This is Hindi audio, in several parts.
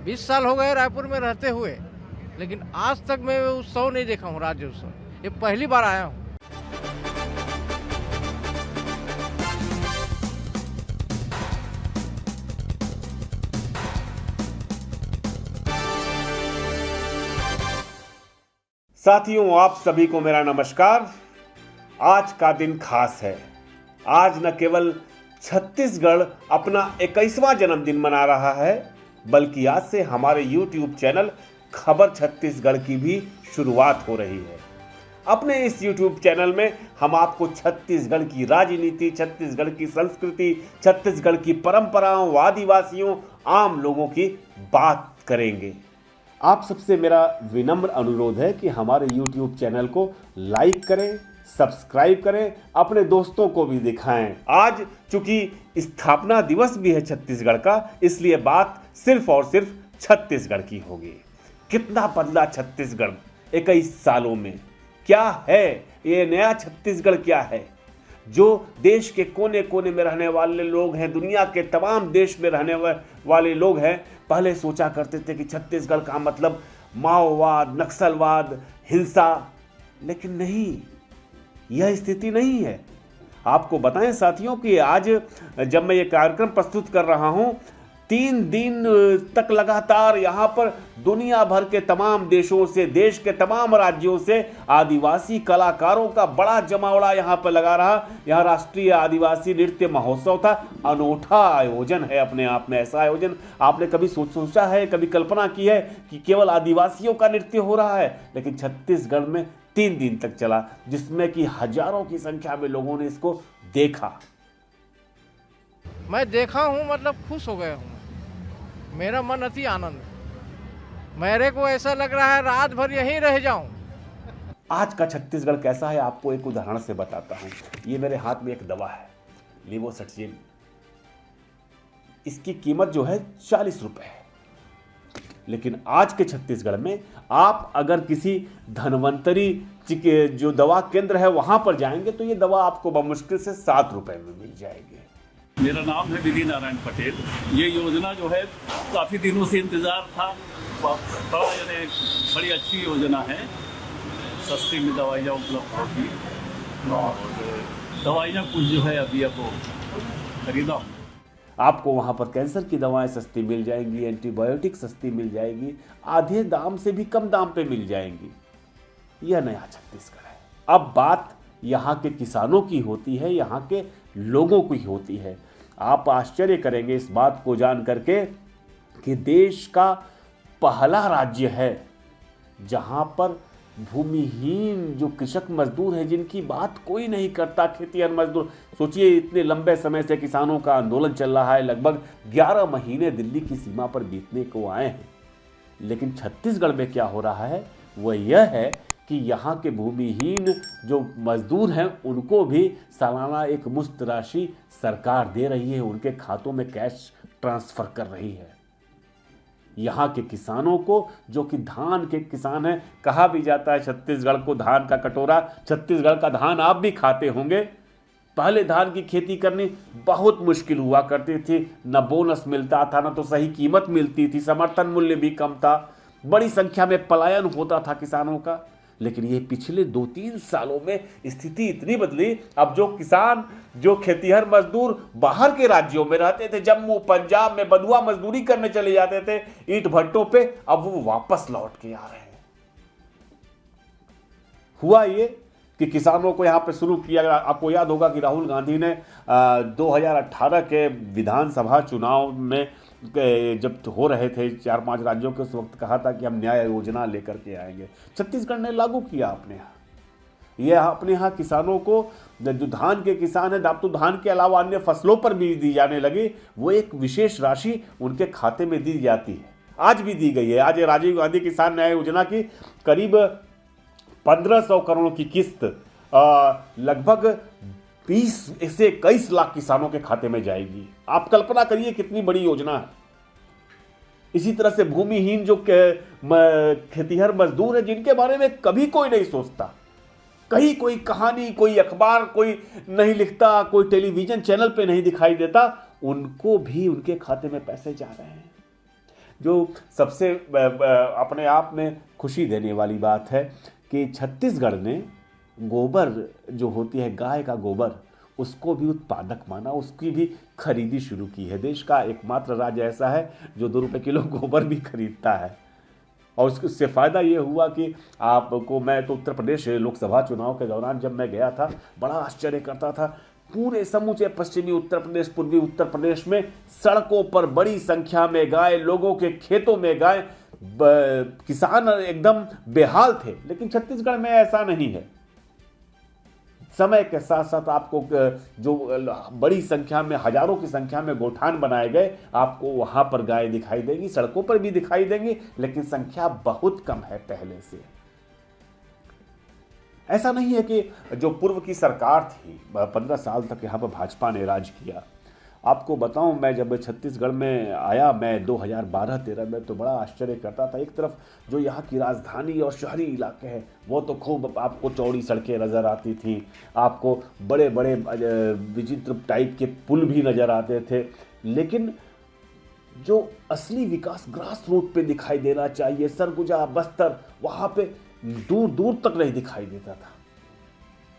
20 साल हो गए रायपुर में रहते हुए, लेकिन आज तक मैं उत्सव नहीं देखा हूँ, राज्य उत्सव। ये पहली बार आया हूँ। साथियों, आप सभी को मेरा नमस्कार। आज का दिन खास है। आज न केवल छत्तीसगढ़ अपना 21वां जन्मदिन मना रहा है, बल्कि आज से हमारे YouTube चैनल खबर छत्तीसगढ़ की भी शुरुआत हो रही है। अपने इस YouTube चैनल में हम आपको छत्तीसगढ़ की राजनीति, छत्तीसगढ़ की संस्कृति, छत्तीसगढ़ की परंपराओं, आदिवासियों, आम लोगों की बात करेंगे। आप सबसे मेरा विनम्र अनुरोध है कि हमारे YouTube चैनल को लाइक करें, सब्सक्राइब करें, अपने दोस्तों को भी दिखाएं। आज चूंकि स्थापना दिवस भी है छत्तीसगढ़ का, इसलिए बात सिर्फ और सिर्फ छत्तीसगढ़ की होगी। कितना बदला छत्तीसगढ़ 21 सालों में। क्या है ये नया छत्तीसगढ़? क्या है जो देश के कोने कोने में रहने वाले लोग हैं, दुनिया के तमाम देश में रहने वाले लोग हैं, पहले सोचा करते थे कि छत्तीसगढ़ का मतलब माओवाद, नक्सलवाद, हिंसा, लेकिन नहीं, यह स्थिति नहीं है। आपको बताएं साथियों कि आज जब मैं ये कार्यक्रम प्रस्तुत कर रहा हूं, 3 दिन तक लगातार यहाँ पर दुनिया भर के तमाम देशों से, देश के तमाम राज्यों से आदिवासी कलाकारों का बड़ा जमावड़ा यहाँ पर लगा रहा। यहाँ राष्ट्रीय आदिवासी नृत्य महोत्सव था। अनोखा आयोजन है अपने आप में। ऐसा आयोजन आपने कभी सोचा है, कभी कल्पना की है कि केवल आदिवासियों का नृत्य हो रहा है? लेकिन छत्तीसगढ़ में 3 दिन तक चला, जिसमें कि हजारों की संख्या में लोगों ने इसको देखा। मैं देखा हूँ, मतलब खुश हो गया हूँ। मेरा मन अति आनंद है। मेरे को ऐसा लग रहा है रात भर यहीं रह जाऊं। आज का छत्तीसगढ़ कैसा है, आपको एक उदाहरण से बताता हूं। ये मेरे हाथ में एक दवा है, लिवोसट्रिजिन। इसकी कीमत जो है 40 रुपए है। लेकिन आज के छत्तीसगढ़ में आप अगर किसी धनवंतरी जो दवा केंद्र है वहां पर जाएंगे तो ये दवा आपको बमुश्किल से 7 रुपए में मिल जाएगी। मेरा नाम है विधि नारायण पटेल। ये योजना जो है काफ़ी दिनों से इंतज़ार था। बड़ा यानी बड़ी अच्छी योजना है। सस्ती में दवाइयाँ उपलब्ध होगी और दवाइयाँ कुछ जो है अभी आपको खरीदा। आपको वहाँ पर कैंसर की दवाएं सस्ती मिल जाएंगी, एंटीबायोटिक सस्ती मिल जाएगी, आधे दाम से भी कम दाम पे मिल जाएंगी। यह नया छत्तीसगढ़ है। अब बात यहाँ के किसानों की होती है, यहाँ के लोगों की होती है। आप आश्चर्य करेंगे इस बात को जान करके कि देश का पहला राज्य है जहाँ पर भूमिहीन जो कृषक मजदूर हैं, जिनकी बात कोई नहीं करता, खेतिहर मजदूर। सोचिए, इतने लंबे समय से किसानों का आंदोलन चल रहा है, लगभग 11 महीने दिल्ली की सीमा पर बीतने को आए हैं। लेकिन छत्तीसगढ़ में क्या हो रहा है वह यह है कि यहाँ के भूमिहीन जो मजदूर हैं उनको भी सालाना एक मुश्त राशि सरकार दे रही है, उनके खातों में कैश ट्रांसफर कर रही है। यहाँ के किसानों को, जो कि धान के किसान हैं, कहा भी जाता है छत्तीसगढ़ को धान का कटोरा। छत्तीसगढ़ का धान आप भी खाते होंगे। पहले धान की खेती करनी बहुत मुश्किल हुआ करती थी, न बोनस मिलता था, न तो सही कीमत मिलती थी, समर्थन मूल्य भी कम था, बड़ी संख्या में पलायन होता था किसानों का। लेकिन ये पिछले 2-3 सालों में स्थिति इतनी बदली। अब जो किसान, जो खेतिहर मजदूर बाहर के राज्यों में रहते थे, जम्मू पंजाब में बंधुआ मजदूरी करने चले जाते थे ईंट भट्टों पे, अब वो वापस लौट के आ रहे हैं। हुआ ये कि किसानों को यहाँ पे शुरू किया। आपको याद होगा कि राहुल गांधी ने 2018 के विधानसभा चुनाव में जब हो रहे थे 4-5 राज्यों के, उस वक्त कहा था कि हम न्याय योजना लेकर के आएंगे। छत्तीसगढ़ ने लागू किया अपने यहाँ। ये अपने यहाँ किसानों को, जो धान के किसान हैं, अब तो धान के अलावा अन्य फसलों पर भी दी जाने लगी, वो एक विशेष राशि उनके खाते में दी जाती है। आज भी दी गई है। आज राजीव गांधी किसान न्याय योजना की करीब 1500 करोड़ की किस्त लगभग 20 से 21 लाख किसानों के खाते में जाएगी। आप कल्पना करिए कितनी बड़ी योजना है। इसी तरह से भूमिहीन जो खेतिहर मजदूर हैं, जिनके बारे में कभी कोई नहीं सोचता, कहीं कोई कहानी, कोई अखबार कोई नहीं लिखता, कोई टेलीविजन चैनल पे नहीं दिखाई देता, उनको भी उनके खाते में पैसे जा रहे हैं। जो सबसे अपने आप में खुशी देने वाली बात है कि छत्तीसगढ़ ने गोबर जो होती है, गाय का गोबर, उसको भी उत्पादक माना, उसकी भी खरीदी शुरू की है। देश का एकमात्र राज्य ऐसा है जो 2 रुपये किलो गोबर भी खरीदता है। और उससे फ़ायदा ये हुआ कि आपको, मैं तो उत्तर प्रदेश लोकसभा चुनाव के दौरान जब मैं गया था, बड़ा आश्चर्य करता था। पूरे समूचे पश्चिमी उत्तर प्रदेश, पूर्वी उत्तर प्रदेश में सड़कों पर बड़ी संख्या में गाय, लोगों के खेतों में गाय, किसान एकदम बेहाल थे। लेकिन छत्तीसगढ़ में ऐसा नहीं है। समय के साथ साथ आपको जो बड़ी संख्या में, हजारों की संख्या में गोठान बनाए गए, आपको वहां पर गाय दिखाई देंगी, सड़कों पर भी दिखाई देंगी, लेकिन संख्या बहुत कम है पहले से। ऐसा नहीं है कि जो पूर्व की सरकार थी, 15 साल तक यहाँ पर भाजपा ने राज किया। आपको बताऊं, मैं जब छत्तीसगढ़ में आया, मैं 2012-13 में, तो बड़ा आश्चर्य करता था। एक तरफ जो यहाँ की राजधानी और शहरी इलाके हैं, वो तो खूब आपको चौड़ी सड़कें नज़र आती थी, आपको बड़े बड़े विचित्र टाइप के पुल भी नज़र आते थे। लेकिन जो असली विकास ग्रास रूट पे दिखाई देना चाहिए, सरगुजा, बस्तर, वहाँ पे दूर दूर तक नहीं दिखाई देता था।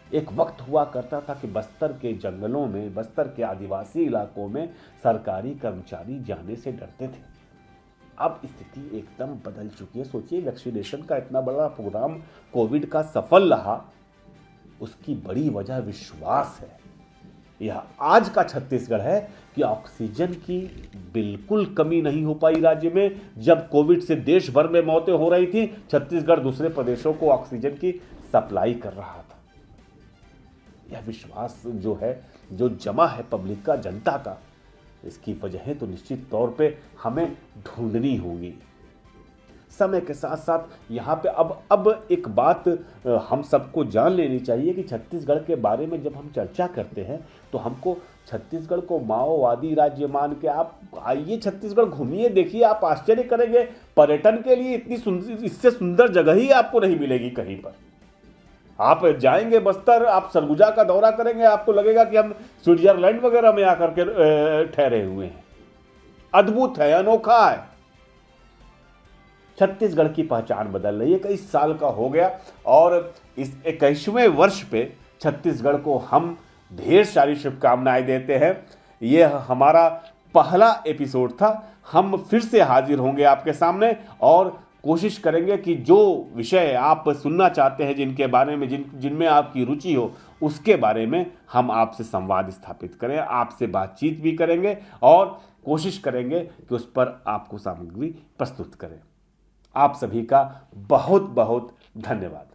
एक वक्त हुआ करता था कि बस्तर के जंगलों में, बस्तर के आदिवासी इलाकों में सरकारी कर्मचारी जाने से डरते थे। अब स्थिति एकदम बदल चुकी है। सोचिए, वैक्सीनेशन का इतना बड़ा प्रोग्राम कोविड का सफल रहा, उसकी बड़ी वजह विश्वास है। यह आज का छत्तीसगढ़ है कि ऑक्सीजन की बिल्कुल कमी नहीं हो पाई राज्य में। जब कोविड से देश भर में मौतें हो रही थी, छत्तीसगढ़ दूसरे प्रदेशों को ऑक्सीजन की सप्लाई कर रहा था। यह विश्वास जो है, जो जमा है पब्लिक का, जनता का, इसकी वजहें तो निश्चित तौर पे हमें ढूंढनी होंगी। समय के साथ साथ यहाँ पे अब एक बात हम सबको जान लेनी चाहिए कि छत्तीसगढ़ के बारे में जब हम चर्चा करते हैं तो हमको छत्तीसगढ़ को माओवादी राज्य मान के, आप आइए छत्तीसगढ़ घूमिए, देखिए, आप आश्चर्य करेंगे। पर्यटन के लिए इतनी सुंदर, इससे सुंदर जगह ही आपको नहीं मिलेगी कहीं पर। आप जाएंगे बस्तर, आप सरगुजा का दौरा करेंगे, आपको लगेगा कि हम स्विट्जरलैंड वगैरह में आकर के ठहरे हुए हैं। अद्भुत है, अनोखा है। छत्तीसगढ़ की पहचान बदल रही है। 21 साल का हो गया और इस 21वें वर्ष पे छत्तीसगढ़ को हम ढेर सारी शुभकामनाएं देते हैं। यह हमारा पहला एपिसोड था। हम फिर से हाजिर होंगे आपके सामने और कोशिश करेंगे कि जो विषय आप सुनना चाहते हैं, जिनके बारे में, जिनमें आपकी रुचि हो, उसके बारे में हम आपसे संवाद स्थापित करें, आपसे बातचीत भी करेंगे और कोशिश करेंगे कि उस पर आपको सामग्री प्रस्तुत करें। आप सभी का बहुत बहुत धन्यवाद।